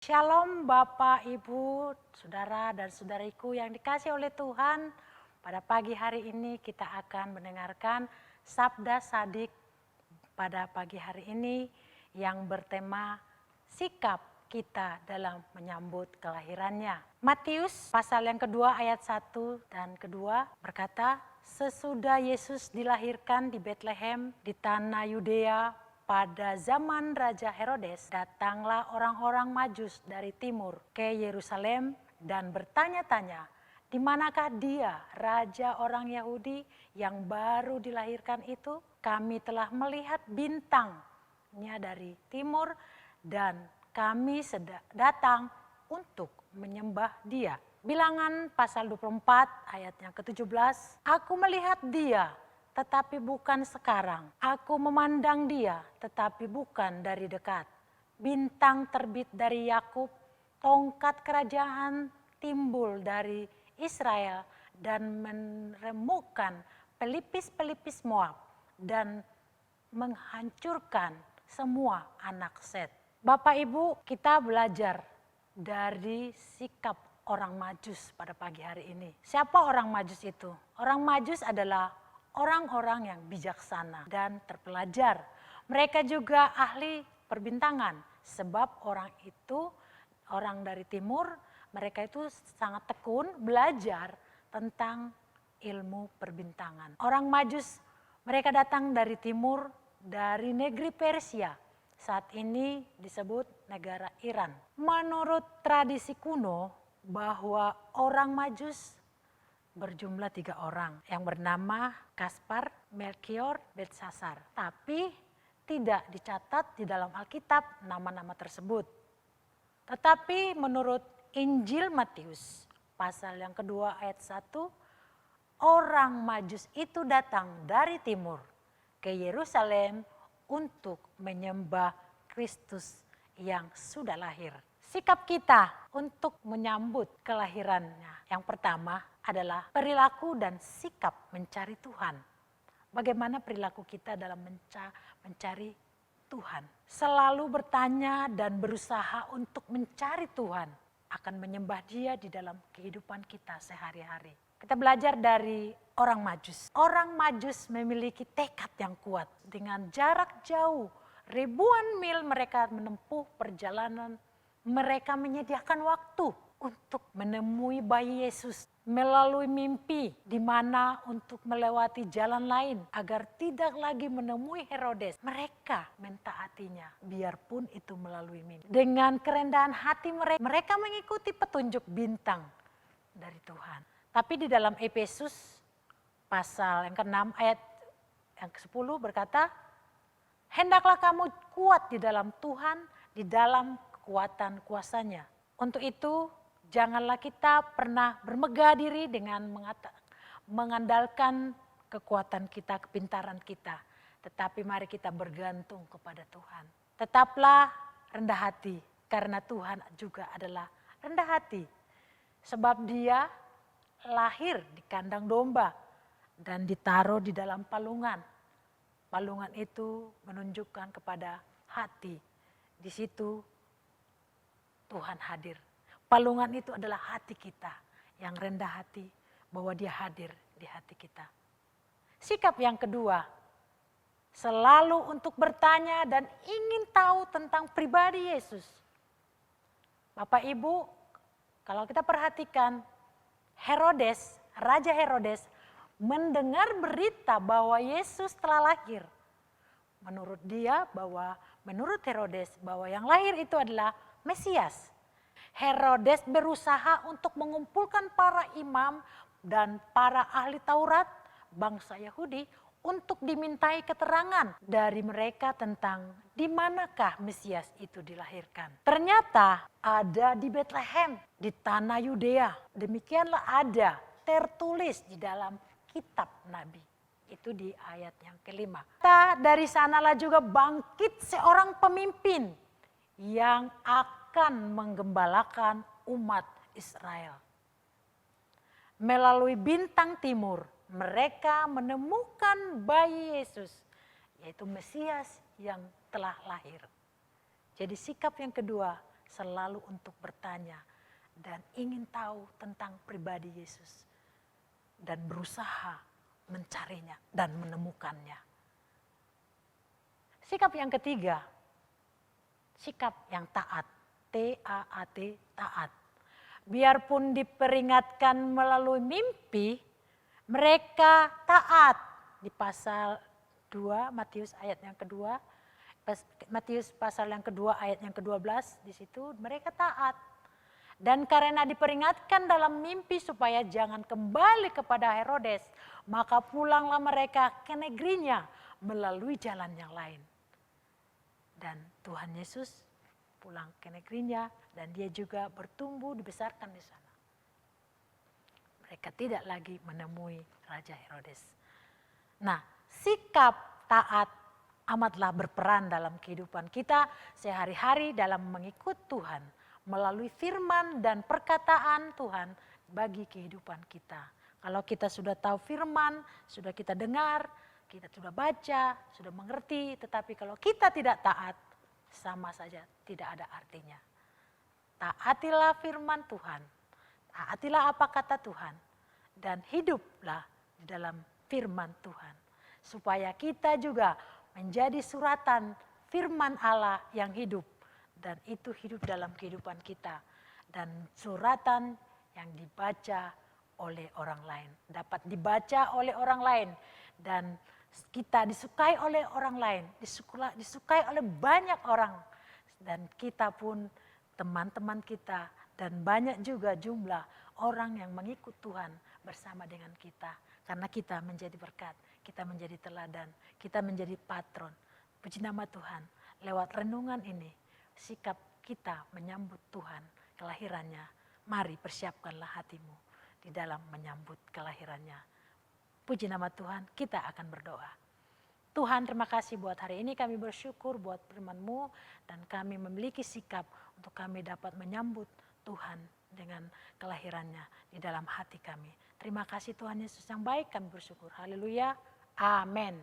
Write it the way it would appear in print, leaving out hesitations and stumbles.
Shalom Bapak, Ibu, Saudara dan Saudariku yang dikasihi oleh Tuhan. Pada pagi hari ini kita akan mendengarkan Sabda Sadik pada pagi hari ini yang bertema sikap kita dalam menyambut kelahirannya. Matius pasal yang kedua ayat 1 dan kedua berkata, sesudah Yesus dilahirkan di Betlehem di tanah Yudea, pada zaman Raja Herodes, datanglah orang-orang Majus dari timur ke Yerusalem dan bertanya-tanya, di manakah dia, Raja orang Yahudi yang baru dilahirkan itu? Kami telah melihat bintangnya dari timur dan kami datang untuk menyembah dia. Bilangan pasal 24 ayat yang ke-17, aku melihat dia, tetapi bukan sekarang. Aku memandang dia, tetapi bukan dari dekat. Bintang terbit dari Yakub, tongkat kerajaan timbul dari Israel dan meremukkan pelipis-pelipis Moab dan menghancurkan semua anak Set. Bapak Ibu, kita belajar dari sikap orang Majus pada pagi hari ini. Siapa orang Majus itu? Orang Majus adalah orang-orang yang bijaksana dan terpelajar. Mereka juga ahli perbintangan, sebab orang itu, orang dari timur, mereka itu sangat tekun belajar tentang ilmu perbintangan. Orang Majus, mereka datang dari timur, dari negeri Persia. Saat ini disebut negara Iran. Menurut tradisi kuno bahwa orang Majus berjumlah 3 orang yang bernama Kaspar, Melchior, Belsasar. Tapi tidak dicatat di dalam Alkitab nama-nama tersebut. Tetapi menurut Injil Matius pasal yang kedua ayat 1, orang Majus itu datang dari timur ke Yerusalem untuk menyembah Kristus yang sudah lahir. Sikap kita untuk menyambut kelahirannya yang pertama adalah perilaku dan sikap mencari Tuhan. Bagaimana perilaku kita dalam mencari Tuhan? Selalu bertanya dan berusaha untuk mencari Tuhan, akan menyembah Dia di dalam kehidupan kita sehari-hari. Kita belajar dari orang Majus. Orang Majus memiliki tekad yang kuat. Dengan jarak jauh, ribuan mil mereka menempuh perjalanan. Mereka menyediakan waktu untuk menemui bayi Yesus melalui mimpi, di mana untuk melewati jalan lain agar tidak lagi menemui Herodes. Mereka mentaatinya biarpun itu melalui mimpi. Dengan kerendahan hati mereka mengikuti petunjuk bintang dari Tuhan. Tapi di dalam Efesus pasal yang ke-6 ayat yang ke-10 berkata, hendaklah kamu kuat di dalam Tuhan, di dalam kekuatan kuasanya. Untuk itu janganlah kita pernah bermegah diri dengan mengandalkan kekuatan kita, kepintaran kita. Tetapi mari kita bergantung kepada Tuhan. Tetaplah rendah hati, karena Tuhan juga adalah rendah hati. Sebab Dia lahir di kandang domba dan ditaruh di dalam palungan. Palungan itu menunjukkan kepada hati. Di situ Tuhan hadir. Palungan itu adalah hati kita yang rendah hati, bahwa Dia hadir di hati kita. Sikap yang kedua, selalu untuk bertanya dan ingin tahu tentang pribadi Yesus. Bapak Ibu, kalau kita perhatikan, Herodes, Raja Herodes mendengar berita bahwa Yesus telah lahir. Menurut Herodes bahwa yang lahir itu adalah Mesias. Herodes berusaha untuk mengumpulkan para imam dan para ahli Taurat bangsa Yahudi untuk dimintai keterangan dari mereka tentang di manakah Mesias itu dilahirkan. Ternyata ada di Betlehem, di tanah Yudea. Demikianlah ada tertulis di dalam kitab Nabi. Itu di ayat yang kelima. Dari sanalah juga bangkit seorang pemimpin yang akan menggembalakan umat Israel. Melalui bintang timur, mereka menemukan bayi Yesus, yaitu Mesias yang telah lahir. Jadi sikap yang kedua, selalu untuk bertanya dan ingin tahu tentang pribadi Yesus dan berusaha mencarinya dan menemukannya. Sikap yang ketiga, sikap yang taat, T-A-A-T, taat. Biarpun diperingatkan melalui mimpi, mereka taat. Di pasal 2, Matius ayat yang kedua, Matius pasal yang kedua ayat yang ke-12, di situ mereka taat. Dan karena diperingatkan dalam mimpi supaya jangan kembali kepada Herodes, maka pulanglah mereka ke negerinya melalui jalan yang lain. Dan Tuhan Yesus pulang ke negerinya dan dia juga bertumbuh dibesarkan di sana. Mereka tidak lagi menemui Raja Herodes. Nah, sikap taat amatlah berperan dalam kehidupan kita sehari-hari dalam mengikut Tuhan melalui firman dan perkataan Tuhan bagi kehidupan kita. Kalau kita sudah tahu firman, sudah kita dengar, kita sudah baca, sudah mengerti, tetapi kalau kita tidak taat, sama saja tidak ada artinya. Taatilah firman Tuhan, taatilah apa kata Tuhan, dan hiduplah di dalam firman Tuhan. Supaya kita juga menjadi suratan firman Allah yang hidup, dan itu hidup dalam kehidupan kita. Dan suratan yang dibaca oleh orang lain, dapat dibaca oleh orang lain, dan kita disukai oleh orang lain, disukai oleh banyak orang, dan kita pun teman-teman kita dan banyak juga jumlah orang yang mengikut Tuhan bersama dengan kita, karena kita menjadi berkat, kita menjadi teladan, kita menjadi patron. Puji nama Tuhan, lewat renungan ini sikap kita menyambut Tuhan kelahirannya, mari persiapkanlah hatimu di dalam menyambut kelahirannya. Puji nama Tuhan, kita akan berdoa. Tuhan, terima kasih buat hari ini, kami bersyukur buat firman-Mu dan kami memiliki sikap untuk kami dapat menyambut Tuhan dengan kelahirannya di dalam hati kami. Terima kasih Tuhan Yesus yang baik, kami bersyukur. Haleluya. Amin.